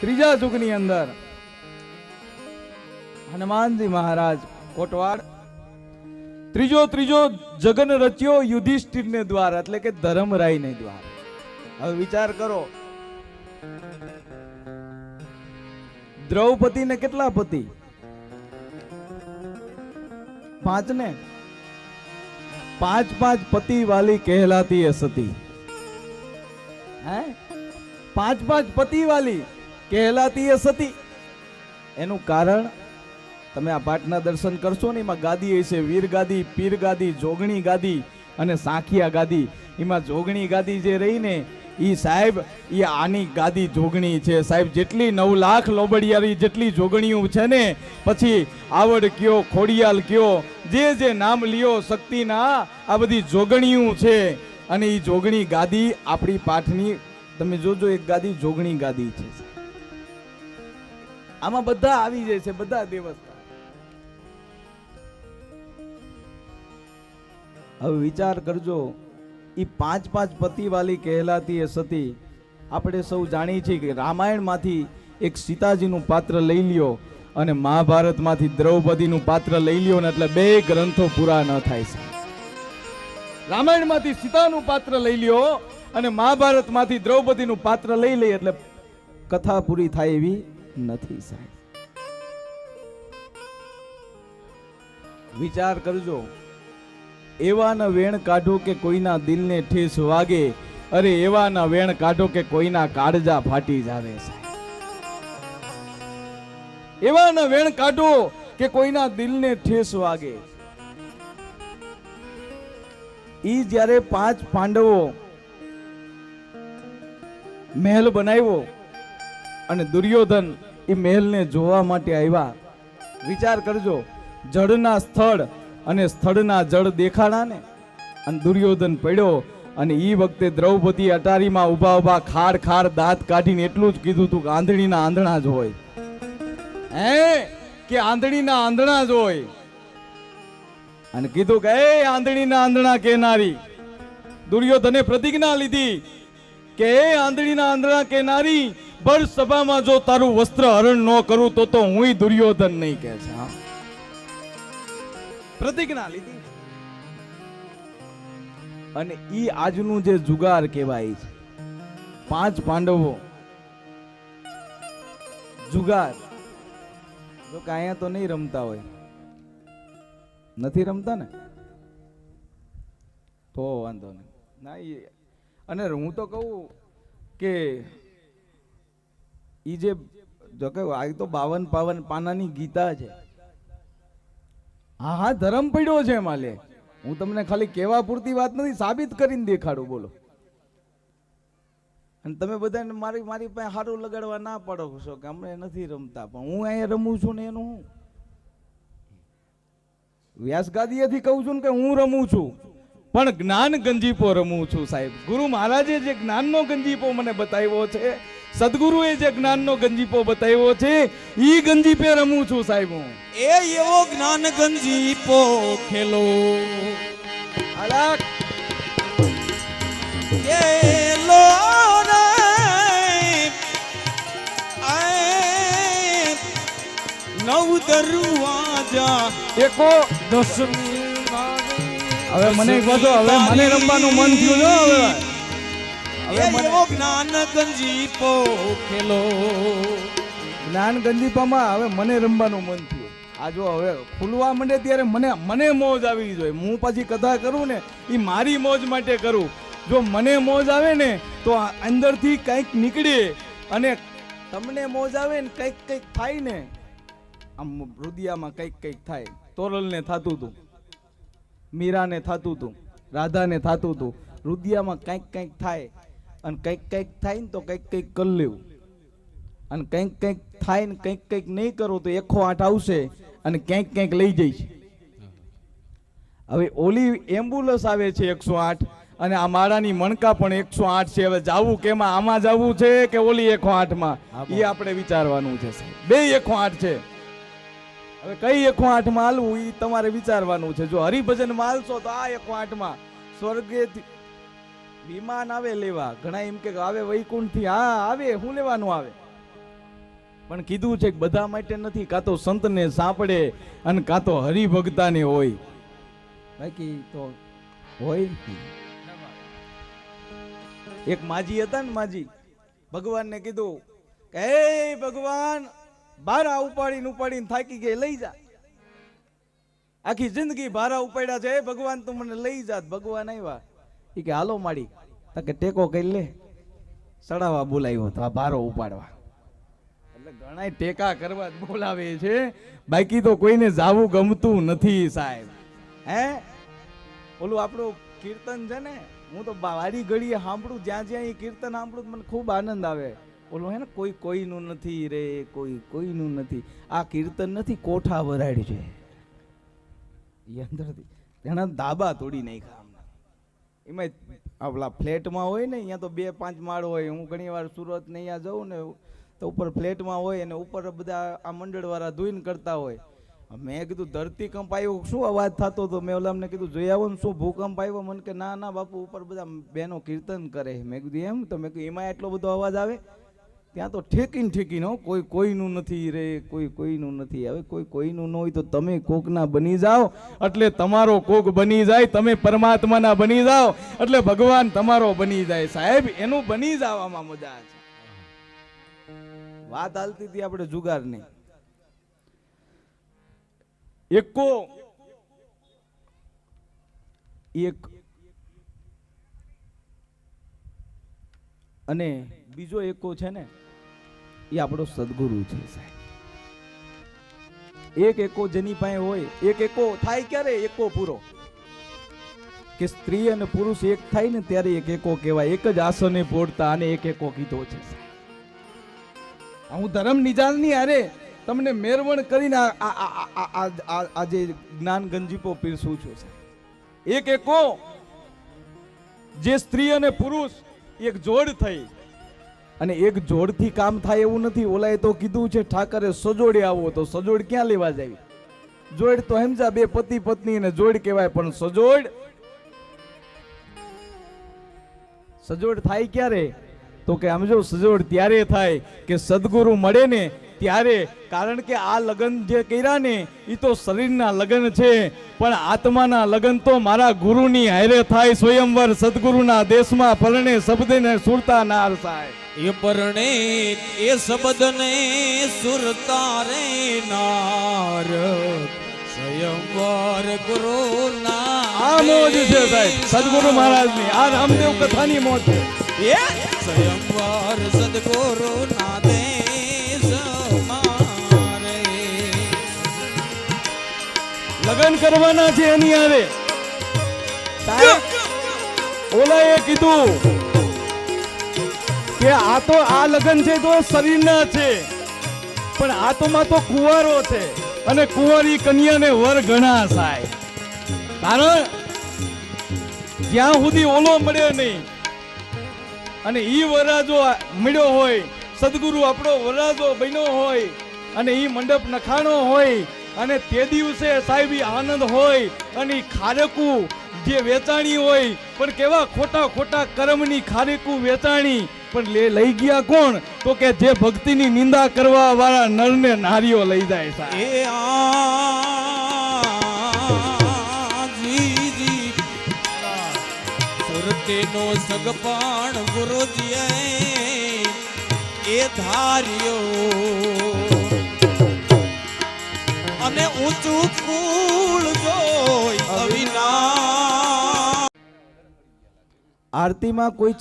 ત્રીજા યુગની અંદર હનુમાનજી મહારાજ કોટવાડ ત્રીજો જગન રચ્યો યુધિષ્ઠિર ને દ્વાર એટલે કે ધર્મરાય ને દ્વાર. હવે વિચાર કરો, દ્રૌપદી ને કેટલા પતિ? 5 ને 5 પતિ વાલી કહેલાતી સતી. હે 5 પતિ વાલી કહેલાતી સતી. એનું કારણ તમે આ પાઠના દર્શન કરશો ને, એમાં ગાદી હશે વીર ગાદી, પીર ગાદી, જોગણી ગાદી અને સાખિયા ગાદી. એમાં જોગણી ગાદી જે રહી ને ઈ સાહેબ ઈ આની ગાદી જોગણી છે સાહેબ. જેટલી 9 લાખ લોબડિયારી જેટલી જોગણીઓ છે ને, પછી આવડ કયો, ખોડિયાલ કયો, જે નામ લ્યો શક્તિના, આ બધી જોગણીઓ છે. અને ઈ જોગણી ગાદી આપણી પાઠની તમે જોજો, એક ગાદી જોગણી ગાદી છે. આમાં બધા આવી જાય છે, બધા દેવસ્થાન. હવે વિચાર કરજો, ઈ 5 પતિ વાલી કહેલાતી એ સતી. આપણે સૌ જાણીએ છીએ કે રામાયણ માંથી એક સીતાજીનું પાત્ર લઈ લ્યો અને મહાભારત માંથી દ્રૌપદીનું પાત્ર લઈ લ્યો ને એટલે 2 ગ્રંથો પૂરા ન થાય છે. રામાયણ માંથી સીતાનું પાત્ર લઈ લ્યો અને મહાભારત માંથી દ્રૌપદીનું પાત્ર લઈ લઈએ એટલે કથા પૂરી થાય એવી નથી સાહેબ. વિચાર કરજો, એવાના વેણ કાઢો કે કોઈના દિલને ઠેસ વાગે, અરે એવાના વેણ કાઢો કે કોઈના કાળજા ફાટી જાવે સાહેબ. એવાના વેણ કાઢો કે કોઈના દિલને ઠેસ વાગે. ઈ જ્યારે 5 પાંડવો મહેલ બનાવ્યો અને દુર્યોધન એ મહેલને જોવા માટે આવ્યા. વિચાર કરજો, જળના સ્થળ અને સ્થળના જળ દેખાડા ને, અને દુર્યોધન પડ્યો. અને ઈ વખતે દ્રૌપદી અટારીમાં ઊભા ખાડ દાંત કાઢીને એટલું જ કીધું તું કે આંધળીના આંધણા જ હોય. કે આંધળીના આંધણા જ હોય. અને કીધું કે એ આંધળીના આંધણા કહેનારી. દુર્યોધને પ્રતિજ્ઞા લીધી કે એ આંધળીના આંધણા કહેનારી, ભર સભામાં જો તારું વસ્ત્ર હરણ ન કરું તો હુંય દુર્યોધન નહીં કહે છે. પ્રતિજ્ઞા લીધી. અને ઈ આજનું જે જુગાર કહેવાય છે, 5 પાંડવો જુગાર. જો કે અહીંયા તો નહીં રમતા હોય, નથી રમતા ને, તો વાંધો નહીં ના. અને હું તો કહું કે ઈ જે જો કે આ તો 52 પાનાની ગીતા છે. હા ધર્મ પડ્યો છે એમાં. લે હું તમને ખાલી કહેવા પૂરતી વાત નથી, સાબિત કરીને દેખાડું. બોલો. અને તમે બધાને મારી પાસે સારું લગાડવા ના પાડો છો કે અમે નથી રમતા, પણ હું અહીંયા રમું છું ને એનું હું વ્યાસગાદીએથી કહું છું ને કે હું રમું છું, પણ જ્ઞાન ગંજીપો રમું છું સાહેબ. ગુરુ મહારાજે જે જ્ઞાનનો ગંજીપો મને બતાવ્યો છે, સદગુરુએ જે જ્ઞાનનો ગંજીપો બતાવ્યો છે, ઈ ગંજીપે રમું છું સાહેબ હું. એ એવો જ્ઞાન ગંજીપો ખેલો અલગ ખેલો રે નવ દરવાજા એકો દસમી. હવે મને કહો, હવે મને રમવાનું મન થયું જો. હવે એવો જ્ઞાન ગંજીપો ખેલો. જ્ઞાન ગંજીપામાં હવે મને રમવાનું મન થયું. આ જો હવે ખુલવા માંડે ત્યારે મને મોજ આવી જોઈએ. હું પછી કથા કરું ને એ મારી મોજ માટે કરું. જો મને મોજ આવે ને તો અંદરથી કંઈક નીકળે, અને તમને મોજ આવે ને કંઈક થાય ને, આમ હૃદયમાં કંઈક થાય. તોરલને થતું હતું, મીરાને થતું હતું, રાધાને થતું હતું. હૃદયમાં કંઈક થાય, અને કંઈક થાય ને તો કંઈક કરી લેવું. અને કંઈક થાય ને કંઈક નહીં કરો તો 108 આવશે અને કંઈક લઈ જઈશ. હવે ઓલી એમ્બ્યુલન્સ આવે છે 108, અને આ માળાની મણકા પણ 108 છે. હવે જાવું કેમાં, આમાં જવું છે કે ઓલી 108 માં, એ આપણે વિચારવાનું છે સાહેબ. 2 108 છે. હવે કઈ 108 માં હાલવું એ તમારે વિચારવાનું છે. જો હરિભજન માં હાલશો તો આ 108 માં સ્વર્ગેથી વિમાન આવે લેવા. ઘણા એમ કે આવે વૈકુંઠ થી. હા આવે, શું લેવાનું આવે? પણ કીધું છે કે બધા માટે નથી, કાં તો સંતને સાંપડે અને કાં તો હરિભક્તાને હોય, બાકી તો હોય નહીં. એક માજી હતા ને, માજી ભગવાનને કીધું કે હે ભગવાન, ભારા ઉપાડીને થાકી ગઈ, લઈ જા. આખી જિંદગી ભારા ઉપાડ્યા છે, ભગવાન તું મને લઈ જા. ભગવાન આવ્યા, એ કે હાલો માડી, કે ટેકો કરી લે. સડાવા બોલાવ્યો તો આ ભારો ઉપાડવા, એટલે ઘણા ટેકા કરવા જ બોલાવે છે, બાકી તો કોઈને જાવું ગમતું નથી સાહેબ. હે ઓલું આપણું કીર્તન છે ને, હું તો વાડી ઘડીએ સાંભળું, જ્યાં જ્યાં એ કીર્તન સાંભળું મને ખૂબ આનંદ આવે. ઓલું હે ને, કોઈ કોઈનું નથી રે, કોઈ કોઈનું નથી. આ કીર્તન નથી, કોઠા વરાડ છે. એ અંદરથી ઘણા ધાબા તોડી નાખ્યા. એમાં આપણા ફ્લેટમાં હોય ને, અહીંયા તો 2-5 માળ હોય. હું ઘણી વાર સુરત ને અહીંયા જાઉં ને તો ઉપર ફ્લેટમાં હોય, અને ઉપર બધા આ મંડળવાળા ધોઈને કરતા હોય. મેં કીધું ધરતીકંપ આવ્યો, શું અવાજ થતો હતો? મેં ઓલામને કીધું જોઈ આવો ને, શું ભૂકંપ આવ્યો? મને કે ના ના બાપુ, ઉપર બધા બહેનો કીર્તન કરે. મેં કીધું એમ? તો મેં કીધું એમાં એટલો બધો અવાજ આવે? ત્યાં તો ઠેકીને કોઈ કોઈનું નથી રે, કોઈ કોઈનું નથી. હવે કોઈ કોઈનું ન હોય તો તમે કોકના બની જાઓ એટલે તમારો કોક બની જાય. તમે પરમાત્માના બની જાઓ એટલે ભગવાન તમારો બની જાય સાહેબ. એનું બની જવામાં મજા છે. વાત હાલતી હતી આપણે જુગારની. એક અને બીજો એકો છે ને, એ આપણો સદગુરુ છે સાહેબ. એક એકો જેની પાસે હોય, એક એકો થાય ક્યારે? એકો પૂરો કે સ્ત્રી અને પુરુષ એક થાય ને ત્યારે એક એકો કહેવાય. એક જ આસને પોડતા અને એક એકો કીધો છે સાહેબ. હું ધર્મ નિજાલની હારે તમને મેરવણ કરીને આ જે જ્ઞાન ગંજીપો પીરસું છું સાહેબ. એક એકો જે સ્ત્રી અને પુરુષ એક જોડ થઈ, અને એક જોડથી કામ થાય એવું નથી. ઓલાએ તો કીધું છે ઠાકરે સજોડે આવો, તો સજોડ ક્યાં લેવા જાય? જોડ તો સમજા બે પતિ પત્ની ને જોડ કહેવાય, પણ સજોડ થાય ક્યારે? તો કે આમ જો સજોડ ત્યારે થાય કે સદગુરુ મળે ને ત્યારે. કારણ કે આ લગન જે કર્યા ને એ તો શરીરના લગન છે, પણ આત્માના લગન તો મારા ગુરુની હારે થાય. સ્વયંવર સદગુરુના દેશમાં પરણે શબ્દને સુરતા નાર સાહેબ. એ પરણે એ શબ્દને સુરતા રે નાર, સ્વયંવર ગુરુના. આ મોજ છે સાહેબ સદગુરુ મહારાજની. આ રામદેવ કથાની મોજ છે. એ સ્વયંવર સદગુરુના દેશમાં લગન કરવાના છે એની હારે. ઓલાએ કીધું કે આ તો આ લગન છે તો શરીરના છે, પણ આત્મા તો કુંવારો છે, અને કુંવારી કન્યાને વર ઘણા સાહેબ. કારણ જ્યાં સુધી ઓલો મળે નહીં અને ઈ વરાજો મળ્યો હોય, સદગુરુ આપણો વરાજો બન્યો હોય, અને ઈ મંડપ નખાણો હોય, અને તે દિવસે સાહેબ આનંદ હોય, અને ખારેકું જે વેચાણી હોય, પણ કેવા ખોટા ખોટા કર્મની ખારેકું વેચાણી, પણ લઈ ગયા કોણ? તો કે જે ભક્તિની નિંદા કરવા વાળા નરને નારીઓ લઈ જાય સાહેબ. સુરતીનો સગપણ ગુરુજીએ એ ધાર્યો, અને ઊંચું કુળ જોઈ અવિનાશ. આરતીમાં કોઈ